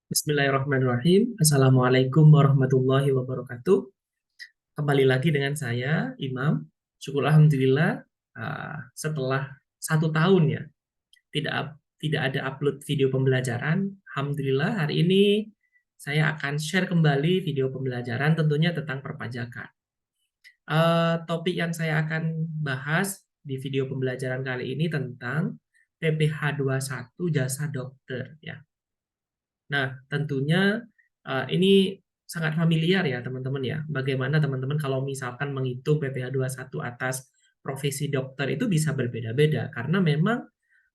Bismillahirrahmanirrahim. Assalamualaikum warahmatullahi wabarakatuh. Kembali lagi dengan saya, Imam. Syukur Alhamdulillah, setelah 1 tahun ya, tidak ada upload video pembelajaran. Alhamdulillah, hari ini saya akan share kembali video pembelajaran tentunya tentang perpajakan. Topik yang saya akan bahas di video pembelajaran kali ini tentang PPh 21 jasa dokter ya. Nah, tentunya ini sangat familiar ya teman-teman ya. Bagaimana teman-teman kalau misalkan menghitung PPh 21 atas profesi dokter itu bisa berbeda-beda karena memang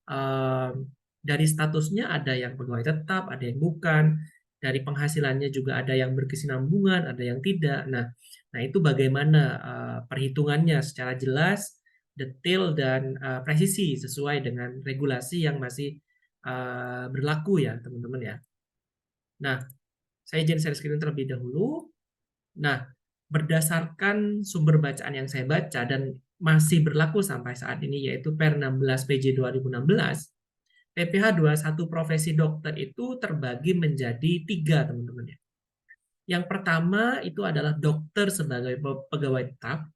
eh, dari statusnya ada yang pegawai tetap, ada yang bukan, dari penghasilannya juga ada yang berkesinambungan, ada yang tidak. Nah itu bagaimana perhitungannya secara jelas, detail dan presisi sesuai dengan regulasi yang masih berlaku ya teman-teman ya. Nah, saya izin share screen terlebih dahulu. Nah, berdasarkan sumber bacaan yang saya baca dan masih berlaku sampai saat ini yaitu Per 16 PJ 2016, PPh 21 profesi dokter itu terbagi menjadi 3, teman-teman ya. Yang pertama itu adalah dokter sebagai pegawai tetap.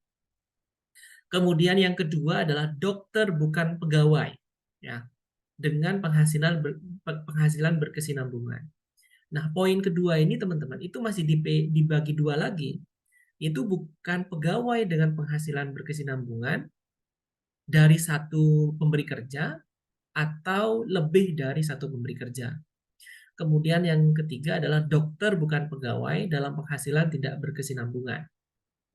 Kemudian yang kedua adalah dokter bukan pegawai ya, dengan penghasilan berkesinambungan. Nah, poin kedua ini teman-teman itu masih dibagi dua lagi. Itu bukan pegawai dengan penghasilan berkesinambungan dari satu pemberi kerja atau lebih dari satu pemberi kerja. Kemudian yang ketiga adalah dokter bukan pegawai dalam penghasilan tidak berkesinambungan.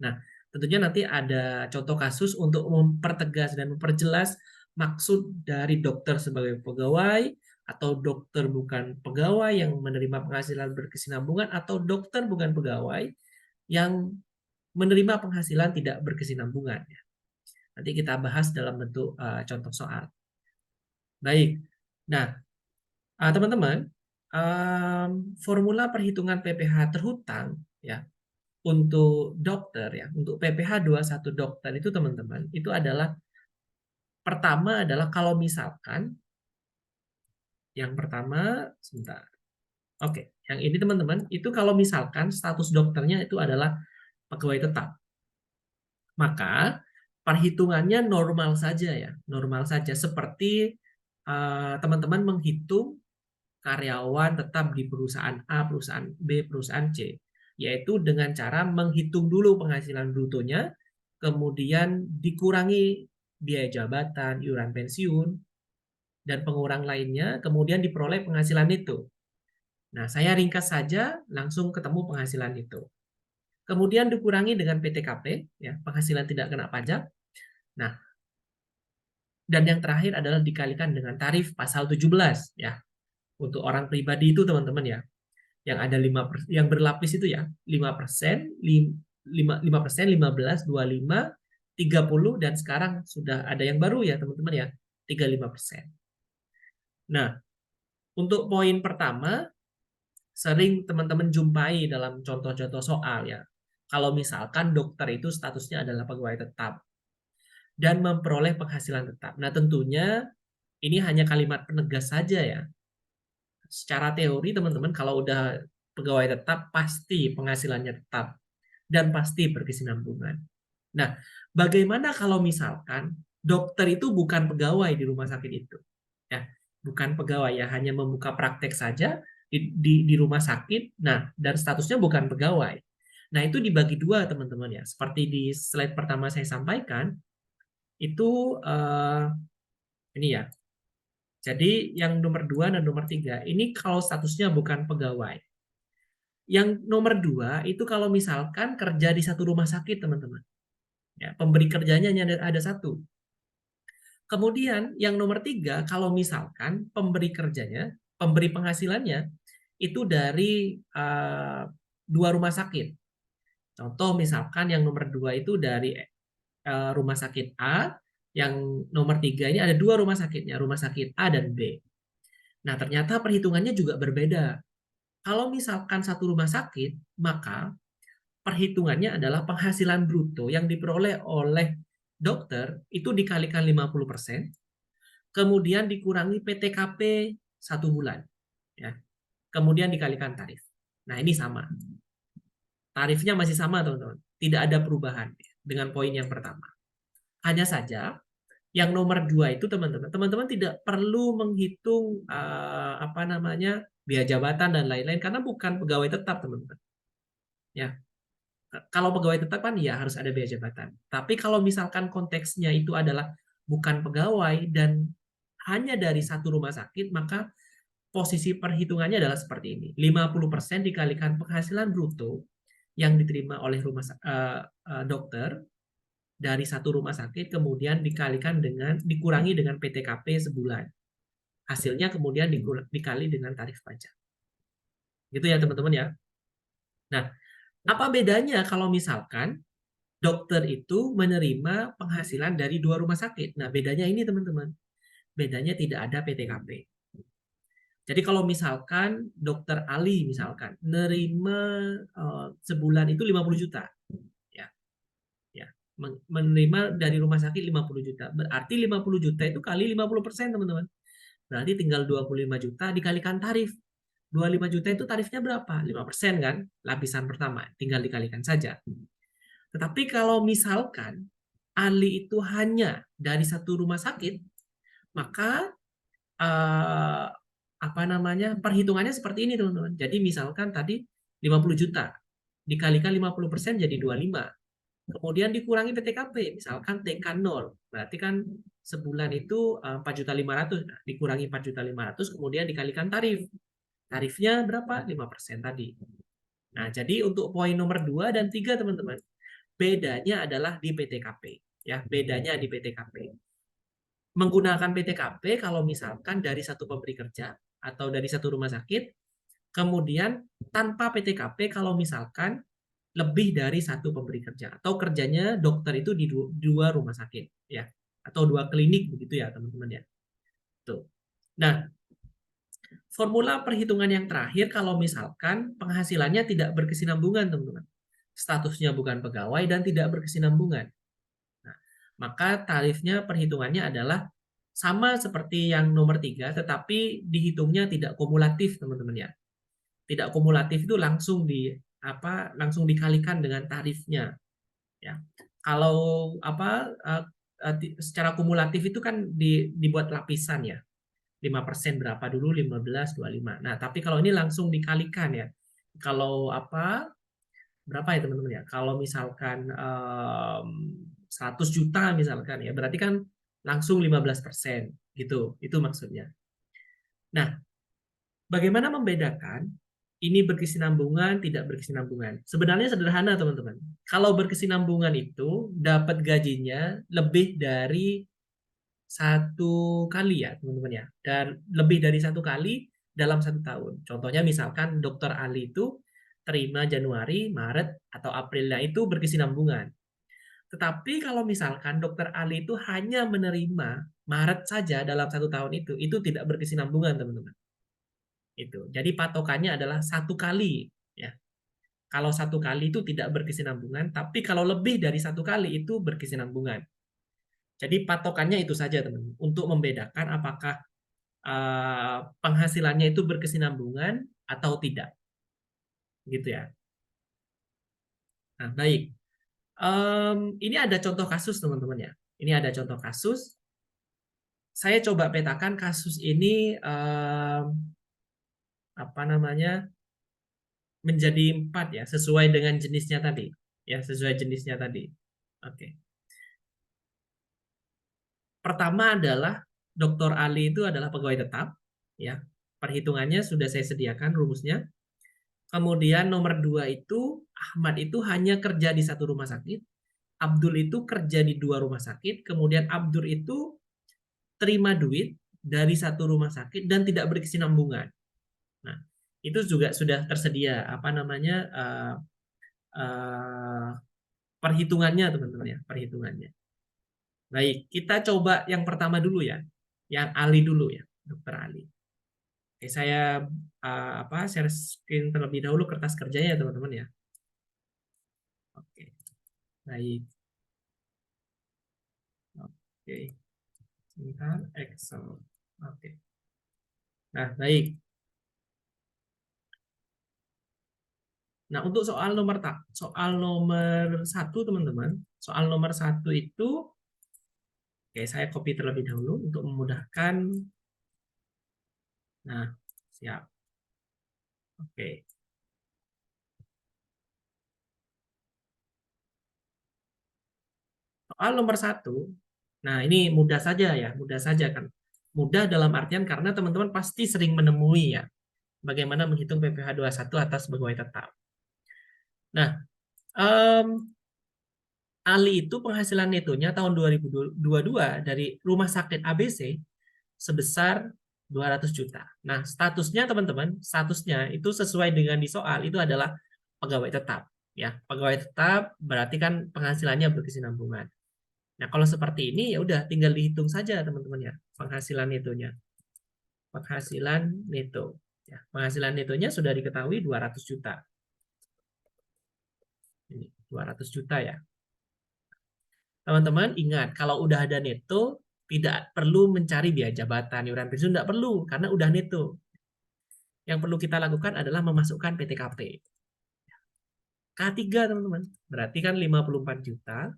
Nah, tentunya nanti ada contoh kasus untuk mempertegas dan memperjelas maksud dari dokter sebagai pegawai atau dokter bukan pegawai yang menerima penghasilan berkesinambungan atau dokter bukan pegawai yang menerima penghasilan tidak berkesinambungan. Nanti kita bahas dalam bentuk contoh soal. Baik. Nah, teman-teman, formula perhitungan PPh terhutang ya untuk dokter ya, untuk PPh 21 dokter itu teman-teman, itu adalah pertama adalah kalau misalkan yang pertama sebentar. Oke, yang ini teman-teman, itu kalau misalkan status dokternya itu adalah pegawai tetap. Maka perhitungannya normal saja ya, normal saja seperti teman-teman menghitung karyawan tetap di perusahaan A, perusahaan B, perusahaan C, yaitu dengan cara menghitung dulu penghasilan brutonya, kemudian dikurangi biaya jabatan, iuran pensiun, dan pengurang lainnya, kemudian diperoleh penghasilan itu. Nah, saya ringkas saja, langsung ketemu penghasilan itu. Kemudian dikurangi dengan PTKP, ya, penghasilan tidak kena pajak. Nah, dan yang terakhir adalah dikalikan dengan tarif pasal 17, ya. Untuk orang pribadi itu teman-teman ya, yang ada 5%, yang berlapis itu ya, 5%, 5%, 15, 25, 30, dan sekarang sudah ada yang baru ya teman-teman ya, 35%. Nah, untuk poin pertama, sering teman-teman jumpai dalam contoh-contoh soal ya. Kalau misalkan dokter itu statusnya adalah pegawai tetap dan memperoleh penghasilan tetap. Nah, tentunya ini hanya kalimat penegas saja ya. Secara teori teman-teman kalau udah pegawai tetap pasti penghasilannya tetap dan pasti berkesinambungan. Nah, bagaimana kalau misalkan dokter itu bukan pegawai di rumah sakit itu? Ya, bukan pegawai ya, hanya membuka praktek saja di rumah sakit. Nah, dan statusnya bukan pegawai. Nah, itu dibagi dua teman-teman ya. Seperti di slide pertama saya sampaikan, itu ini ya. Jadi yang nomor 2 dan nomor 3 ini kalau statusnya bukan pegawai. Yang nomor 2 itu kalau misalkan kerja di satu rumah sakit teman-teman. Ya, pemberi kerjanya hanya ada satu. Kemudian yang nomor 3 kalau misalkan pemberi kerjanya, pemberi penghasilannya itu dari dua rumah sakit. Contoh misalkan yang nomor 2 itu dari rumah sakit A, yang nomor 3 ini ada dua rumah sakitnya, rumah sakit A dan B. Nah, ternyata perhitungannya juga berbeda. Kalau misalkan satu rumah sakit, maka perhitungannya adalah penghasilan bruto yang diperoleh oleh dokter itu dikalikan 50%, kemudian dikurangi PTKP 1 bulan. Ya. kemudian dikalikan tarif. Nah, ini sama. Tarifnya masih sama, teman-teman. Tidak ada perubahan dengan poin yang pertama. Hanya saja yang nomor 2 itu, teman-teman tidak perlu menghitung apa namanya biaya jabatan dan lain-lain karena bukan pegawai tetap, teman-teman. Ya, kalau pegawai tetap kan ya harus ada biaya jabatan. Tapi kalau misalkan konteksnya itu adalah bukan pegawai dan hanya dari satu rumah sakit, maka posisi perhitungannya adalah seperti ini. 50% dikalikan penghasilan bruto yang diterima oleh dokter dari satu rumah sakit, kemudian dikurangi dengan PTKP sebulan. Hasilnya kemudian dikali dengan tarif pajak. Gitu ya, teman-teman ya. Nah, apa bedanya kalau misalkan dokter itu menerima penghasilan dari dua rumah sakit? Nah, bedanya ini, teman-teman. Bedanya tidak ada PTKP. Jadi kalau misalkan dokter Ali misalkan nerima sebulan itu 50 juta. Ya. Ya. Menerima dari rumah sakit 50 juta. Berarti 50 juta itu kali 50%, teman-teman. Berarti tinggal 25 juta dikalikan tarif. 25 juta itu tarifnya berapa? 5% kan? Lapisan pertama. Tinggal dikalikan saja. Tetapi kalau misalkan Ali itu hanya dari satu rumah sakit, maka eh, apa namanya perhitungannya seperti ini, teman-teman. Jadi misalkan tadi 50 juta dikalikan 50% jadi 25. Kemudian dikurangi PTKP, misalkan TK 0. Berarti kan sebulan itu 4.500.000. Nah, dikurangi 4.500.000 kemudian dikalikan tarif. Tarifnya berapa? 5% tadi. Nah, jadi untuk poin nomor 2 dan 3, teman-teman, bedanya adalah di PTKP. Ya, bedanya di PTKP. Menggunakan PTKP kalau misalkan dari satu pemberi kerja atau dari satu rumah sakit, kemudian tanpa PTKP kalau misalkan lebih dari satu pemberi kerja atau kerjanya dokter itu di dua rumah sakit ya atau dua klinik begitu ya, teman-teman ya. Tuh. Nah, formula perhitungan yang terakhir kalau misalkan penghasilannya tidak berkesinambungan, teman-teman. Statusnya bukan pegawai dan tidak berkesinambungan. Nah, maka tarifnya perhitungannya adalah sama seperti yang nomor 3, tetapi dihitungnya tidak kumulatif, teman-teman ya. Tidak kumulatif itu langsung dikalikan dengan tarifnya. Ya, kalau secara kumulatif itu kan dibuat lapisan ya. 5% berapa dulu, 15, 25. Nah, tapi kalau ini langsung dikalikan ya. Kalau berapa ya, teman-teman ya? Kalau misalkan 100 juta misalkan ya, berarti kan langsung 15% gitu. Itu maksudnya. Nah, bagaimana membedakan ini berkesinambungan, tidak berkesinambungan? Sebenarnya sederhana, teman-teman. Kalau berkesinambungan itu dapat gajinya lebih dari satu kali ya, teman-teman ya. Dan lebih dari satu kali dalam satu tahun. Contohnya misalkan Dokter Ali itu terima Januari, Maret, atau Aprilnya itu berkesinambungan. Tetapi kalau misalkan Dokter Ali itu hanya menerima Maret saja dalam satu tahun itu tidak berkesinambungan, teman-teman. Itu. Jadi patokannya adalah satu kali ya. Kalau satu kali itu tidak berkesinambungan, tapi kalau lebih dari satu kali itu berkesinambungan. Jadi patokannya itu saja, teman-teman, untuk membedakan apakah penghasilannya itu berkesinambungan atau tidak. Gitu ya. Nah, baik. Ini ada contoh kasus, teman-teman ya. Ini ada contoh kasus. Saya coba petakan kasus ini apa namanya menjadi 4 ya, sesuai dengan jenisnya tadi. Ya, sesuai jenisnya tadi. Oke. Pertama adalah Dr. Ali itu adalah pegawai tetap, ya. Perhitungannya sudah saya sediakan rumusnya. Kemudian nomor 2 itu Ahmad itu hanya kerja di satu rumah sakit, Abdul itu kerja di dua rumah sakit, kemudian Abdul itu terima duit dari satu rumah sakit dan tidak berkesinambungan. Nah, itu juga sudah tersedia apa namanya uh, perhitungannya, teman-teman ya, perhitungannya. Baik, kita coba yang pertama dulu ya, yang Ali dulu ya, Dokter Ali. Oke, saya share screen terlebih dahulu kertas kerjanya ya, teman-teman ya. Oke, baik. Oke, sebentar Excel. Oke. Nah, baik. Nah, untuk soal nomor satu, teman-teman, soal nomor satu itu, oke, saya copy terlebih dahulu untuk memudahkan. Nah, siap. Oke. Soal nomor satu, nah ini mudah saja ya, mudah saja kan. Mudah dalam artian karena teman-teman pasti sering menemui ya, bagaimana menghitung PPh 21 atas pegawai tetap. Nah, Ali itu penghasilan netonya tahun 2022 dari rumah sakit ABC sebesar 200 juta. Nah, statusnya teman-teman, statusnya itu sesuai dengan di soal itu adalah pegawai tetap. Ya, pegawai tetap berarti kan penghasilannya berkesinambungan. Nah, kalau seperti ini ya udah tinggal dihitung saja teman-teman ya, penghasilan netonya. Penghasilan neto. Ya, penghasilan netonya sudah diketahui 200 juta. Ini 200 juta ya. Teman-teman ingat, kalau udah ada neto, tidak perlu mencari biaya jabatan, iuran pensiun, tidak perlu, karena udah neto. Yang perlu kita lakukan adalah memasukkan PTKP. K3, teman-teman. Berarti kan 54 juta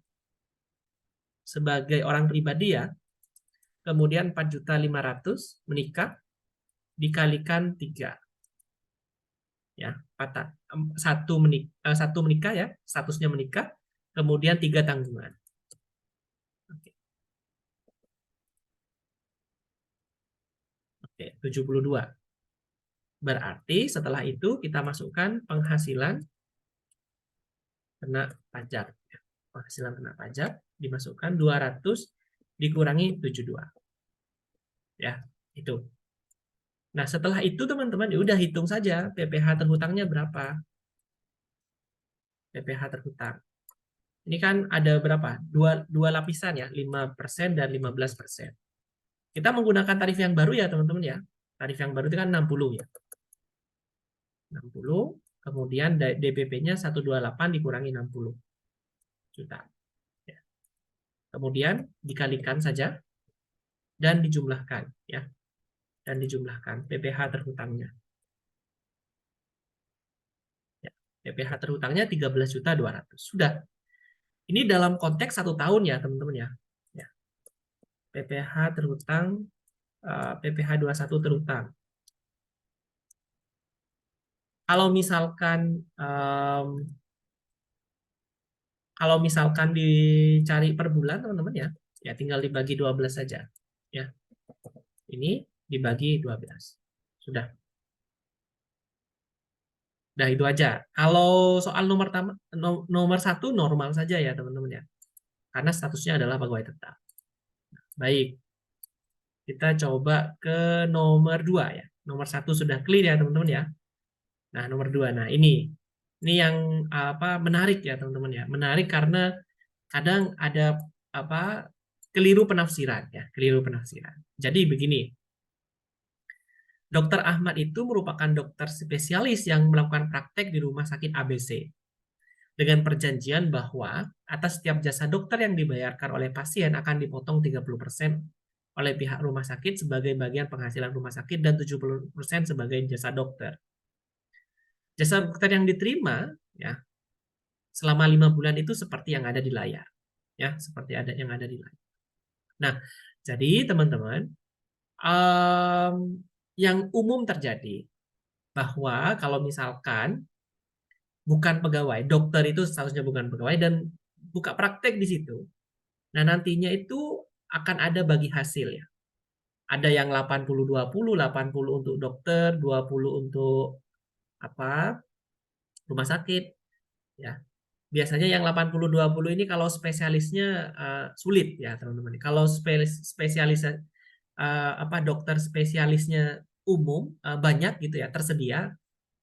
sebagai orang pribadi ya. Kemudian 4.500.000 menikah dikalikan 3. Ya, satu menikah ya, statusnya menikah, kemudian 3 tanggungan. Oke, 72. Berarti setelah itu kita masukkan penghasilan kena pajak. Penghasilan kena pajak dimasukkan 200 dikurangi 72. Ya, itu. Nah, setelah itu teman-teman ya udah hitung saja PPh terhutangnya berapa. PPh terhutang. Ini kan ada berapa? Dua lapisan ya, 5% dan 15%. Kita menggunakan tarif yang baru ya, teman-teman ya. Tarif yang baru itu kan 60 ya. 60, kemudian DPP-nya 128 dikurangi 60 juta. Ya. Kemudian dikalikan saja dan dijumlahkan ya. Dan dijumlahkan PPh terhutangnya. Ya. PPh terhutangnya 13.200.000. Sudah. Ini dalam konteks 1 tahun ya, teman-teman ya. Ya. PPh terhutang, PPh 21 terhutang. Kalau misalkan dicari per bulan, teman-teman ya, ya tinggal dibagi 12 saja. Ya. Ini dibagi 12. Sudah. Nah, itu aja. Kalau soal nomor 1 normal saja ya, teman-teman ya. Karena statusnya adalah pegawai tetap. Baik. Kita coba ke nomor 2 ya. Nomor 1 sudah clear ya, teman-teman ya. Nah, nomor 2. Nah, ini yang menarik ya, teman-teman ya. Menarik karena kadang ada keliru penafsiran ya, keliru penafsiran. Jadi begini, Dokter Ahmad itu merupakan dokter spesialis yang melakukan praktek di rumah sakit ABC dengan perjanjian bahwa atas setiap jasa dokter yang dibayarkan oleh pasien akan dipotong 30% oleh pihak rumah sakit sebagai bagian penghasilan rumah sakit dan 70% sebagai jasa dokter. Jasa dokter yang diterima ya selama 5 bulan itu seperti yang ada di layar. Ya, seperti yang ada di layar. Nah, jadi teman-teman, yang umum terjadi bahwa kalau misalkan bukan pegawai, dokter itu statusnya bukan pegawai dan buka praktek di situ. Nah, nantinya itu akan ada bagi hasil ya. Ada yang 80-20, 80 untuk dokter, 20 untuk rumah sakit ya. Biasanya yang 80-20 ini kalau spesialisnya sulit ya, teman-teman. Kalau spesialis dokter spesialisnya umum banyak gitu ya, tersedia.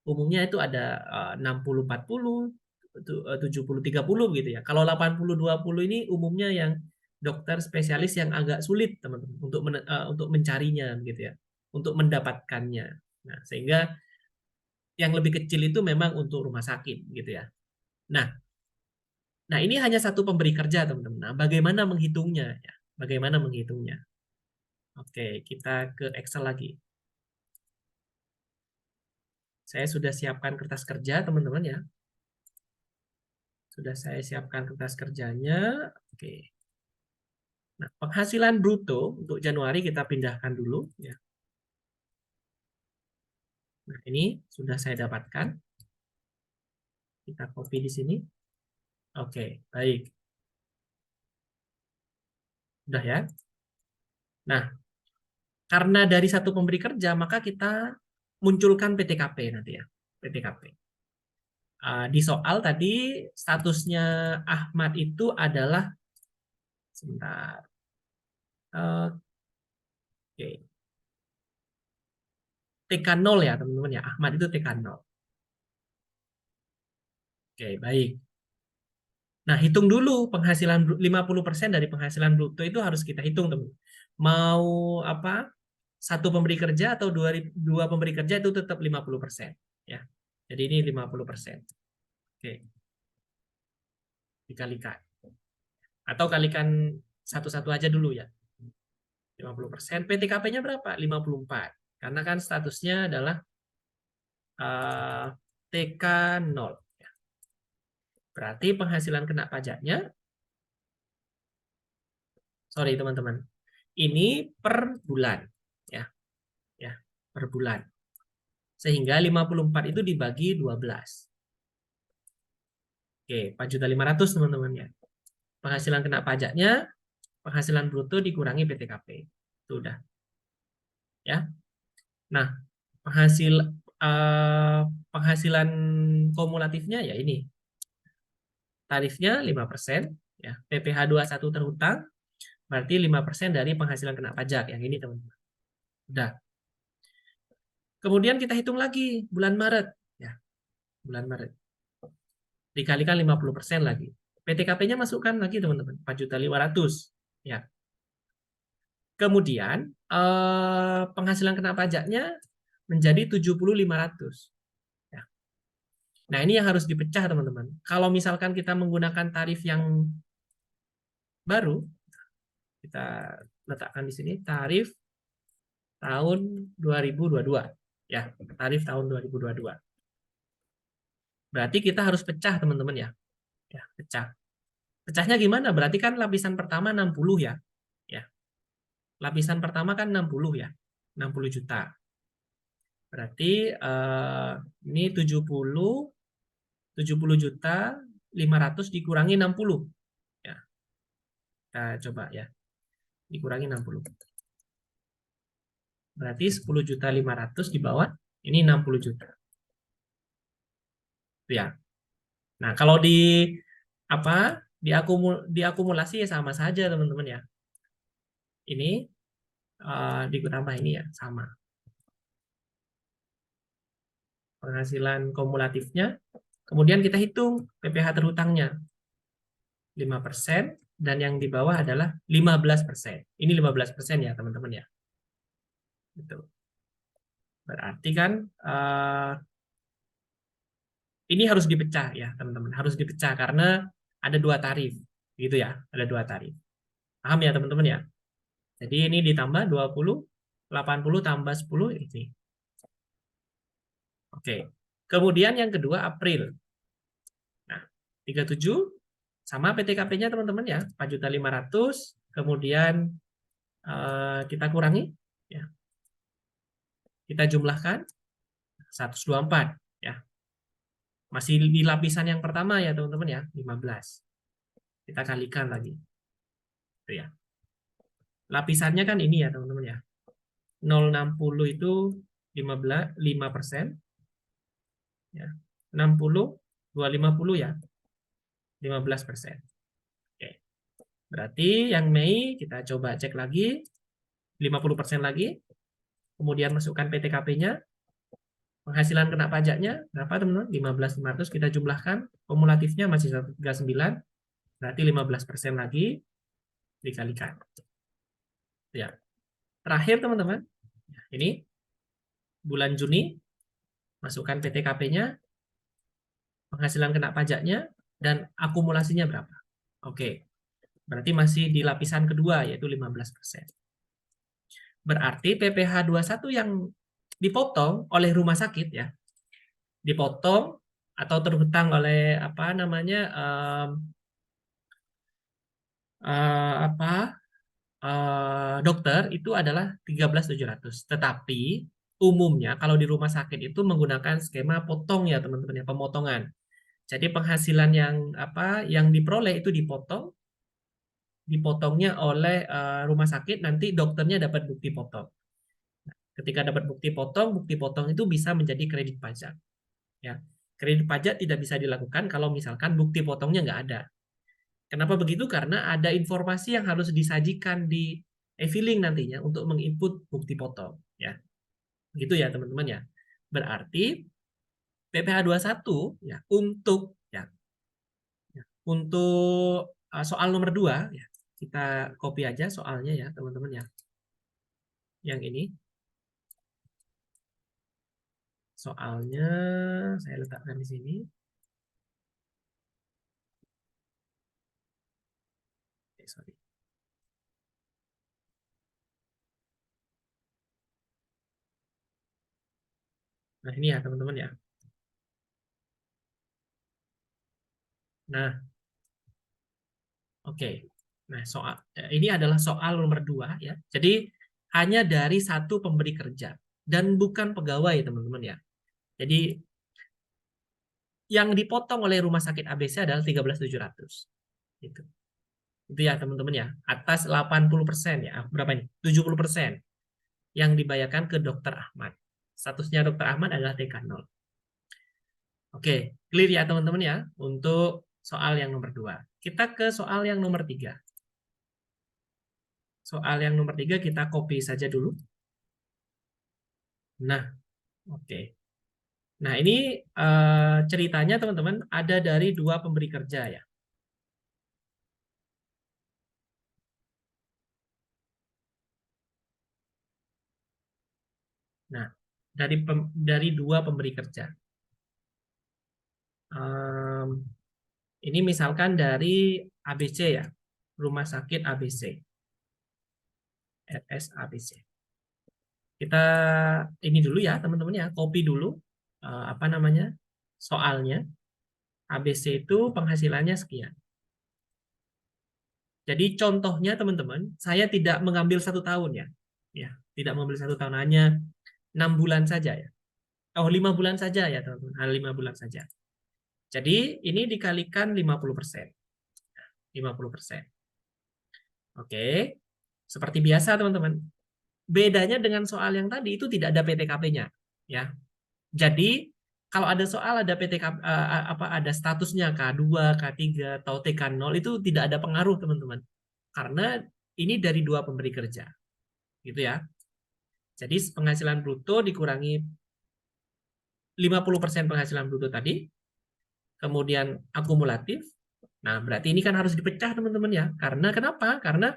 Umumnya itu ada 60-40, 70-30 gitu ya. Kalau 80-20 ini umumnya yang dokter spesialis yang agak sulit, teman-teman, untuk mencarinya gitu ya, untuk mendapatkannya. Nah, sehingga yang lebih kecil itu memang untuk rumah sakit gitu ya. Nah, ini hanya satu pemberi kerja, teman-teman. Nah, bagaimana menghitungnya ya? Bagaimana menghitungnya? Oke, kita ke Excel lagi. Saya sudah siapkan kertas kerja, teman-teman ya. Sudah saya siapkan kertas kerjanya. Oke. Nah, penghasilan bruto untuk Januari kita pindahkan dulu. Ya. Nah, ini sudah saya dapatkan. Kita copy di sini. Oke, baik. Udah ya. Nah, karena dari satu pemberi kerja, maka kita munculkan PTKP nanti ya. PTKP. Di soal tadi statusnya Ahmad itu adalah sebentar. Oke. TK0 ya teman-teman ya. Ahmad itu TK0. Oke, baik. Nah, hitung dulu penghasilan 50% dari penghasilan bruto itu harus kita hitung, teman. Mau apa? Satu pemberi kerja atau dua pemberi kerja itu tetap 50%, ya. Jadi ini 50%. Oke. Dikalikan. Atau kalikan satu-satu aja dulu ya. 50%. PTKP-nya berapa? 54. Karena kan statusnya adalah TK0. Berarti penghasilan kena pajaknya, sorry teman-teman, ini per bulan. Ya, per bulan. Sehingga 54 itu dibagi 12. Oke, 4.500.000 teman-teman ya. Penghasilan kena pajaknya, penghasilan bruto dikurangi PTKP. Itu udah. Ya. Nah, penghasilan kumulatifnya ya ini. Tarifnya 5%, ya. PPh 21 terhutang, berarti 5% dari penghasilan kena pajak. Yang ini teman-teman. Udah. Kemudian kita hitung lagi bulan Maret. Ya, bulan Maret. Dikalikan 50% lagi. PTKP-nya masukkan lagi teman-teman, 4.500.000. Ya. Kemudian penghasilan kena pajaknya menjadi 7.500. Ya. Nah, ini yang harus dipecah teman-teman. Kalau misalkan kita menggunakan tarif yang baru, kita letakkan di sini tarif tahun 2022. Ya, tarif tahun 2022. Berarti kita harus pecah teman-teman ya. Ya, pecah. Pecahnya gimana? Berarti kan lapisan pertama 60 ya. Ya. Lapisan pertama kan 60 ya. 60 juta. Berarti ini 70 juta 500 dikurangi 60. Ya. Kita coba ya. Dikurangi 60. Berarti 10.500.000 di bawah ini 60 juta. Ya. Nah, kalau diakumulasi ya sama saja teman-teman ya. Ini ditambah ini ya sama. Penghasilan kumulatifnya. Kemudian kita hitung PPh terhutangnya. 5%, dan yang di bawah adalah 15%. Ini 15% ya teman-teman ya. Gitu. Berarti kan ini harus dipecah ya teman-teman. Harus dipecah karena ada dua tarif. Gitu ya, ada dua tarif. Paham ya teman-teman ya? Jadi ini ditambah 20, 80 tambah 10 ini. Oke. Kemudian yang kedua April. Nah, 37 sama PTKP-nya teman-teman ya, 4.500.000, kemudian kita kurangi ya. Kita jumlahkan 124 ya. Masih di lapisan yang pertama ya teman-teman ya, 15. Kita kalikan lagi. Itu ya. Lapisannya kan ini ya teman-teman ya. 060 itu 5%. Ya. 60, 250 ya. 15%. Oke. Berarti yang Mei kita coba cek lagi. 50% lagi. Kemudian masukkan PTKP-nya. Penghasilan kena pajaknya berapa teman-teman? 15.500 kita jumlahkan. Kumulatifnya masih 139. Berarti 15% lagi dikalikan. Ya. Terakhir teman-teman. Ini bulan Juni. Masukkan PTKP-nya. Penghasilan kena pajaknya. Dan akumulasinya berapa? Oke. Berarti masih di lapisan kedua yaitu 15%. Berarti PPh 21 yang dipotong oleh rumah sakit ya. Dipotong atau terhutang oleh apa namanya apa dokter itu adalah 13.700. Tetapi umumnya kalau di rumah sakit itu menggunakan skema potong ya teman-teman ya, pemotongan. Jadi penghasilan yang apa yang diperoleh itu dipotongnya oleh rumah sakit, nanti dokternya dapat bukti potong. Ketika dapat bukti potong itu bisa menjadi kredit pajak. Ya, kredit pajak tidak bisa dilakukan kalau misalkan bukti potongnya nggak ada. Kenapa begitu? Karena ada informasi yang harus disajikan di e-filing nantinya untuk menginput bukti potong. Ya, gitu ya teman-teman ya. Berarti PPh 21 ya untuk soal nomor 2 ya, kita copy aja soalnya ya teman-teman ya. Yang ini soalnya saya letakkan di sini. Sorry. Nah, ini ya teman-teman ya. Nah, oke. Nah, ini adalah soal nomor 2 ya. Jadi hanya dari satu pemberi kerja dan bukan pegawai teman-teman ya. Jadi yang dipotong oleh rumah sakit ABC adalah 13.700. Gitu. Itu ya teman-teman ya. Atas 80% ya. Berapa ini? 70% yang dibayarkan ke Dokter Ahmad. Statusnya Dokter Ahmad adalah TK0. Oke, clear ya teman-teman ya untuk soal yang nomor 2. Kita ke soal yang nomor 3. Soal yang nomor 3 kita copy saja dulu. Nah, oke. Nah, ini ceritanya teman-teman ada dari dua pemberi kerja ya. Nah, dari dua pemberi kerja. Ini misalkan dari ABC ya, Rumah Sakit ABC, RS ABC. Kita ini dulu ya teman-teman ya, copy dulu apa namanya soalnya. ABC itu penghasilannya sekian. Jadi contohnya teman-teman, saya tidak mengambil 1 tahun ya, ya tidak mengambil 1 tahun, hanya 6 bulan saja ya. Oh 5 bulan saja ya teman-teman, 5 bulan saja. Jadi ini dikalikan 50%. 50%. Oke, seperti biasa teman-teman. Bedanya dengan soal yang tadi itu tidak ada PTKP-nya, ya. Jadi kalau ada soal ada PTKP apa ada statusnya K2, K3 atau TK0 itu tidak ada pengaruh teman-teman. Karena ini dari dua pemberi kerja. Gitu ya. Jadi penghasilan bruto dikurangi 50% penghasilan bruto tadi, kemudian akumulatif. Nah, berarti ini kan harus dipecah teman-teman ya. Karena kenapa? Karena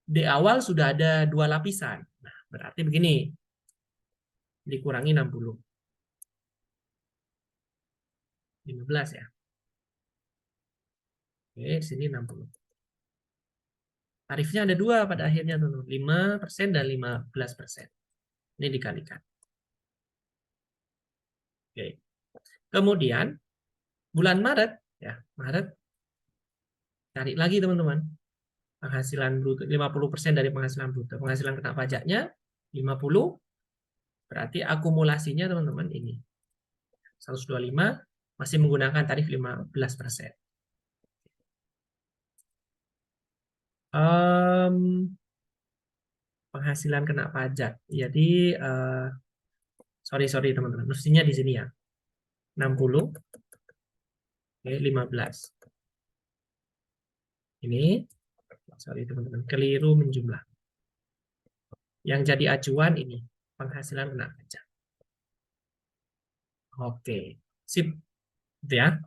di awal sudah ada dua lapisan. Nah, berarti begini, dikurangi 60. 15 ya. Oke, di sini 60. Tarifnya ada dua pada akhirnya, teman-teman. 5% dan 15%. Ini dikalikan. Oke. Kemudian, bulan Maret, ya, Maret, cari lagi teman-teman. Penghasilan bruto, 50% dari penghasilan bruto. Penghasilan kena pajaknya, 50. Berarti akumulasinya teman-teman ini. 125, masih menggunakan tarif 15%. Penghasilan kena pajak. Jadi sorry teman-teman, mestinya di sini ya. 60, oke, 15. Ini sorry teman-teman, keliru menjumlah. Yang jadi acuan ini penghasilan kena pajak. Oke, sip, gitu ya.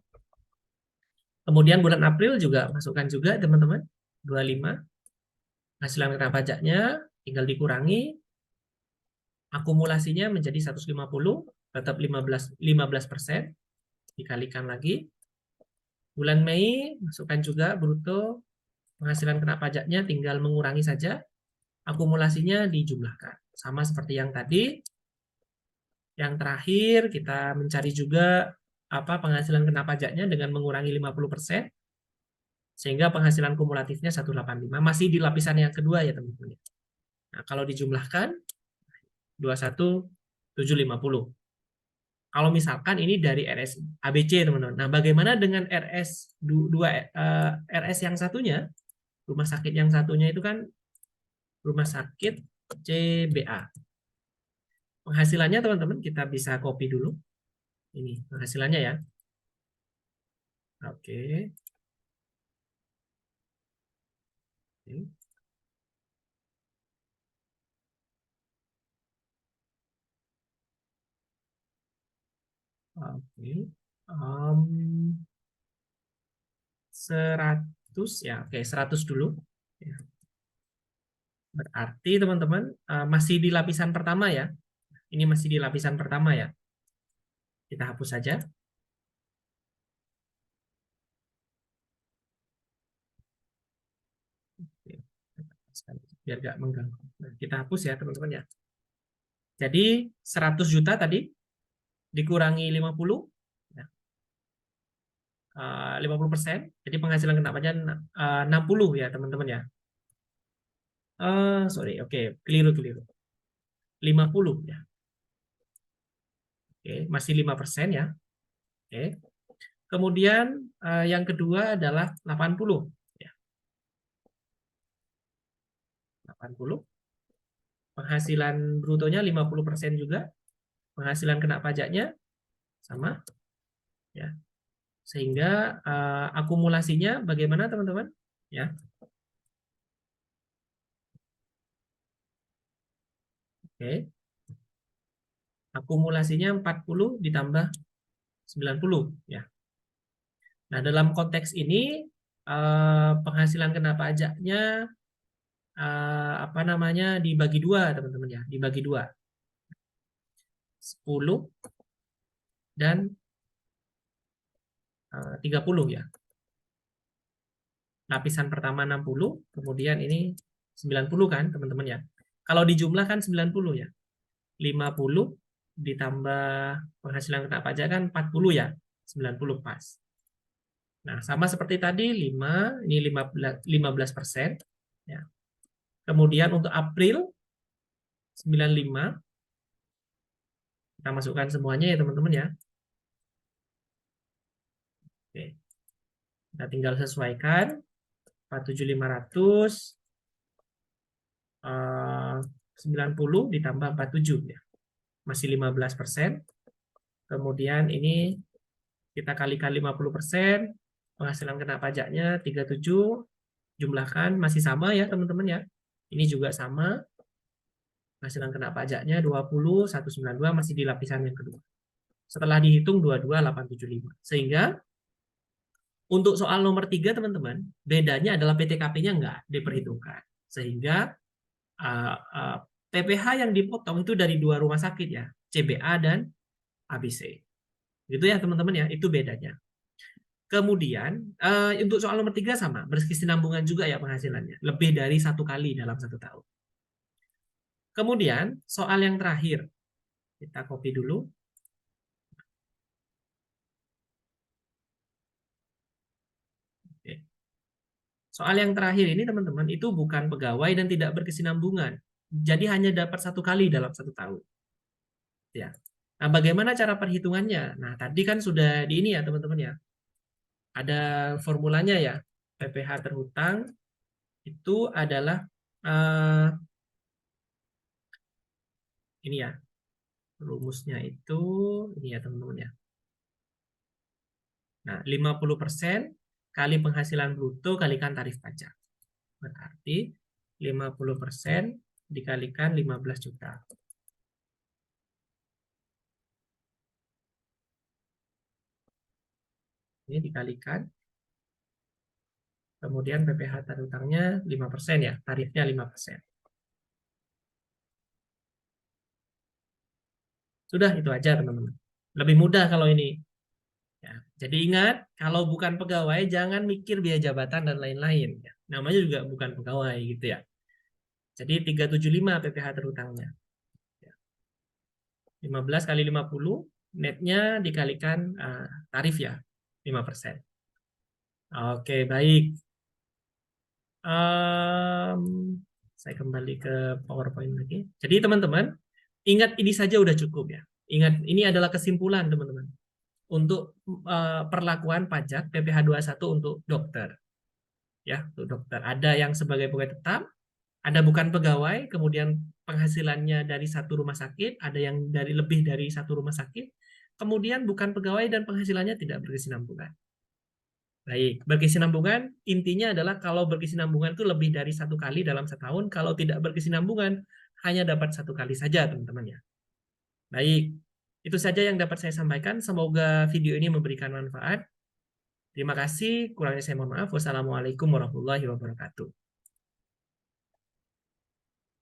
Kemudian bulan April juga masukkan juga teman-teman, 25. Penghasilan kena pajaknya tinggal dikurangi, akumulasinya menjadi 150, tetap 15%, dikalikan lagi. Bulan Mei masukkan juga bruto, penghasilan kena pajaknya tinggal mengurangi saja, akumulasinya dijumlahkan. Sama seperti yang tadi. Yang terakhir kita mencari juga penghasilan kena pajaknya dengan mengurangi 50%, sehingga penghasilan kumulatifnya 185, masih di lapisan yang kedua ya teman-teman. Nah, kalau dijumlahkan 21.750. Kalau misalkan ini dari RS ABC teman-teman. Nah, bagaimana dengan RS 2 RS yang satunya? Rumah sakit yang satunya itu kan rumah sakit CBA. Penghasilannya teman-teman kita bisa copy dulu. Ini penghasilannya ya. Oke. Oke. Oke. 100 ya. Oke, 100 dulu. Ya. Berarti teman-teman masih di lapisan pertama ya. Ini masih di lapisan pertama ya. Kita hapus saja. Oke. Biar nggak mengganggu. Nah, kita hapus ya teman-teman ya. Jadi 100 juta tadi dikurangi 50, ya, 50%. Jadi penghasilan kena pajak 60 ya teman-teman ya. Sorry, oke, keliru. 50 ya. Oke, masih 5% ya. Oke. Kemudian yang kedua adalah 80 ya. 80. Penghasilan brutonya 50% juga. Penghasilan kena pajaknya sama ya. Sehingga akumulasinya bagaimana teman-teman? Ya. Oke. Akumulasinya 40 ditambah 90 ya. Nah, dalam konteks ini penghasilan kena pajaknya dibagi dua teman-teman ya, dibagi dua. 10 dan 30 ya. Lapisan pertama 60, kemudian ini 90 kan teman-teman ya. Kalau dijumlah kan 90 ya. 50 ditambah penghasilan kena pajak kan 40 ya. 90 pas. Nah, sama seperti tadi 5, ini 15%. Ya. Kemudian untuk April 95, kita masukkan semuanya ya teman-teman ya. Oke. Kita tinggal sesuaikan 47.500 90 ditambah 47 ya. Masih 15%. Kemudian ini kita kalikan 50%, penghasilan kena pajaknya 37, jumlahkan masih sama ya teman-teman ya. Ini juga sama. Penghasilan kena pajaknya 20, 192 masih di lapisan yang kedua. Setelah dihitung 22.875. Sehingga untuk soal nomor 3 teman-teman, bedanya adalah PTKP-nya nggak diperhitungkan. Sehingga PPh yang dipotong itu dari dua rumah sakit ya, CBA dan ABC. Gitu ya teman-teman ya, itu bedanya. Kemudian untuk soal nomor 3 sama, berkesinambungan juga ya penghasilannya, lebih dari 1 kali dalam 1 tahun. Kemudian soal yang terakhir, kita copy dulu. Oke. Soal yang terakhir ini teman-teman itu bukan pegawai dan tidak berkesinambungan. Jadi hanya dapat 1 kali dalam 1 tahun. Ya. Nah, bagaimana cara perhitungannya? Nah, tadi kan sudah di ini ya teman-teman ya. Ada formulanya ya. PPh terhutang itu adalah ini ya. Rumusnya itu ini ya teman-teman ya. Nah, 50% kali penghasilan bruto kalikan tarif pajak. Berarti 50% dikalikan 15 juta. Ini dikalikan. Kemudian PPh terhutangnya 5% ya, tarifnya 5%. Sudah itu aja teman-teman. Lebih mudah kalau ini. Ya, jadi ingat, kalau bukan pegawai jangan mikir biaya jabatan dan lain-lain. Ya. Namanya juga bukan pegawai gitu ya. Jadi 375 PPh terhutangnya. Ya. 15 kali 50, Netnya dikalikan tarif ya, 5%. Oke, baik. Em, saya kembali ke PowerPoint lagi. Jadi teman-teman, ingat ini saja udah cukup ya. Ingat, ini adalah kesimpulan teman-teman. Untuk perlakuan pajak PPh 21 untuk dokter. Ya, untuk dokter. Ada yang sebagai pegawai tetap, ada bukan pegawai, kemudian penghasilannya dari satu rumah sakit, ada yang dari lebih dari satu rumah sakit, kemudian bukan pegawai dan penghasilannya tidak berkesinambungan. Baik, berkesinambungan intinya adalah kalau berkesinambungan itu lebih dari satu kali dalam setahun, kalau tidak berkesinambungan hanya dapat satu kali saja teman-teman ya. Baik, itu saja yang dapat saya sampaikan. Semoga video ini memberikan manfaat. Terima kasih, kurangnya saya mohon maaf. Wassalamualaikum warahmatullahi wabarakatuh.